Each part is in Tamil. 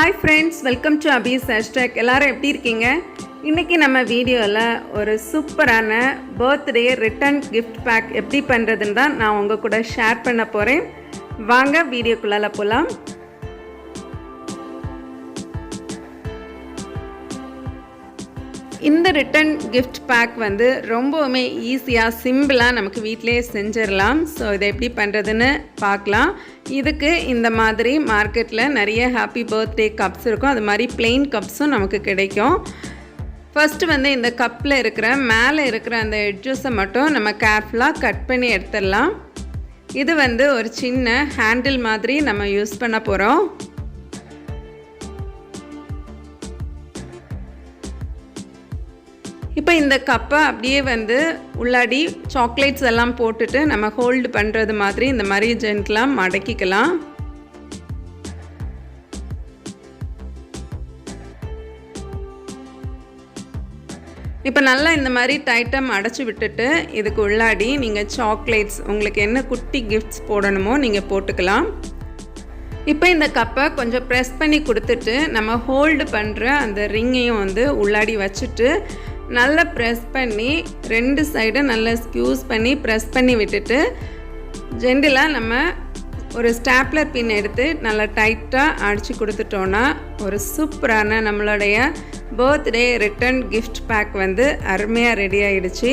Hi friends, welcome to Abhi's hashtag. எல்லாரும் எப்படி இருக்கீங்க? இன்னைக்கு நம்ம வீடியோல ஒரு சூப்பரான பர்த்டே ரிட்டர்ன் gift pack எப்படி பண்றதுன்னு தான் நான் உங்க கூட ஷேர் பண்ண போறேன். வாங்க வீடியோக்குள்ள போலாம். இந்த ரிட்டர்ன் gift pack வந்து ரொம்பவே ஈஸியா சிம்பிளா நமக்கு வீட்லயே செஞ்சிரலாம். சோ இதை எப்படி பண்றதுன்னு பார்க்கலாம். இதுக்கு இந்த மாதிரி மார்க்கெட்ல நிறைய ஹாப்பி பர்த்டே கப்ஸ் இருக்கும். அது மாதிரி plain கப்ஸும் நமக்கு கிடைக்கும். ஃபர்ஸ்ட் வந்து இந்த கப்ல இருக்கிற மேலே இருக்கிற அந்த எட்ஜஸை மட்டும் நம்ம கேர்ஃபுல்லா கட் பண்ணி எடுத்துடலாம். இது வந்து ஒரு சின்ன ஹேண்டில் மாதிரி நம்ம யூஸ் பண்ண போறோம். இப்போ இந்த கப்பை அப்படியே வந்து உள்ளாடி சாக்லேட்ஸ் எல்லாம் போட்டுட்டு நம்ம ஹோல்டு பண்ணுறது மாதிரி இந்த மாதிரி ஜென்டலாக மடக்கிக்கலாம். இப்போ நல்லா இந்த மாதிரி டைட்டாக அடைச்சி விட்டுட்டு இதுக்கு உள்ளாடி நீங்கள் சாக்லேட்ஸ் உங்களுக்கு என்ன குட்டி கிஃப்ட்ஸ் போடணுமோ நீங்கள் போட்டுக்கலாம். இப்போ இந்த கப்பை கொஞ்சம் ப்ரெஸ் பண்ணி கொடுத்துட்டு நம்ம ஹோல்டு பண்ணுற அந்த ரிங்கையும் வந்து உள்ளாடி வச்சுட்டு நல்லா ப்ரெஸ் பண்ணி ரெண்டு சைடும் நல்லா ஸ்க்யூஸ் பண்ணி ப்ரெஸ் பண்ணி விட்டுட்டு ஜென்டலாக நம்ம ஒரு ஸ்டாப்லர் பின் எடுத்து நல்லா டைட்டாக அடித்து கொடுத்துட்டோன்னா ஒரு சூப்பரான நம்மளுடைய பர்த்டே ரிட்டர்ன் கிஃப்ட் பேக் வந்து அருமையாக ரெடி ஆகிடுச்சு.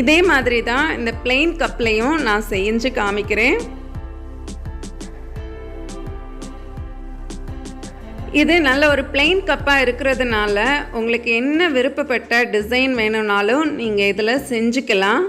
இதே மாதிரி தான் இந்த plain கப்லையும் நான் செஞ்சு காமிக்கிறேன். இது நல்ல ஒரு plain கப்பாக இருக்கிறதுனால உங்களுக்கு என்ன விருப்பப்பட்ட டிசைன் வேணும்னாலும் நீங்கள் இதில் செஞ்சுக்கலாம்.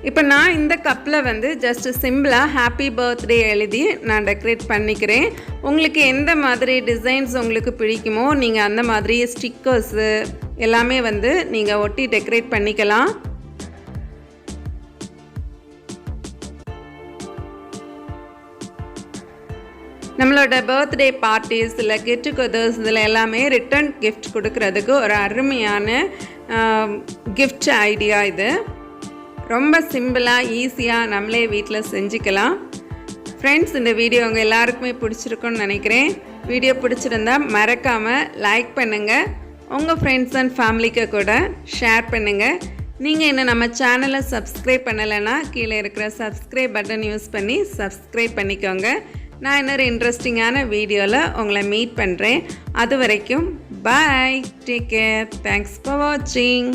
இப்போ நான் இந்த கப்பில் வந்து ஜஸ்ட் சிம்பிளாக ஹாப்பி பர்த்டே எழுதி நான் டெக்கரேட் பண்ணிக்கிறேன். உங்களுக்கு எந்த மாதிரி டிசைன்ஸ் உங்களுக்கு பிடிக்குமோ நீங்கள் அந்த மாதிரி ஸ்டிக்கர்ஸு எல்லாமே வந்து நீங்கள் ஒட்டி டெக்கரேட் பண்ணிக்கலாம். நம்மளோட பர்த்டே பார்ட்டிஸ் இல்லை கெட் டுகெதர்ஸ் இதில் எல்லாமே ரிட்டர்ன் கிஃப்ட் கொடுக்கறதுக்கு ஒரு அருமையான கிஃப்ட் ஐடியா இது. ரொம்ப சிம்பிளாக ஈஸியாக நம்மளே வீட்டில் செஞ்சுக்கலாம். ஃப்ரெண்ட்ஸ், இந்த வீடியோ உங்கள் எல்லாருக்குமே பிடிச்சிருக்குன்னு நினைக்கிறேன். வீடியோ பிடிச்சிருந்தா மறக்காமல் லைக் பண்ணுங்கள், உங்கள் ஃப்ரெண்ட்ஸ் அண்ட் ஃபேமிலிக்கு கூட ஷேர் பண்ணுங்கள். நீங்கள் இன்னும் நம்ம சேனலை சப்ஸ்கிரைப் பண்ணலைன்னா கீழே இருக்கிற சப்ஸ்கிரைப் பட்டன் யூஸ் பண்ணி சப்ஸ்கிரைப் பண்ணிக்கோங்க. நான் இன்னொரு இன்ட்ரெஸ்டிங்கான வீடியோவில் உங்களை மீட் பண்ணுறேன். அது வரைக்கும் பாய், டேக் கேர், தேங்க்ஸ் ஃபார் வாட்சிங்.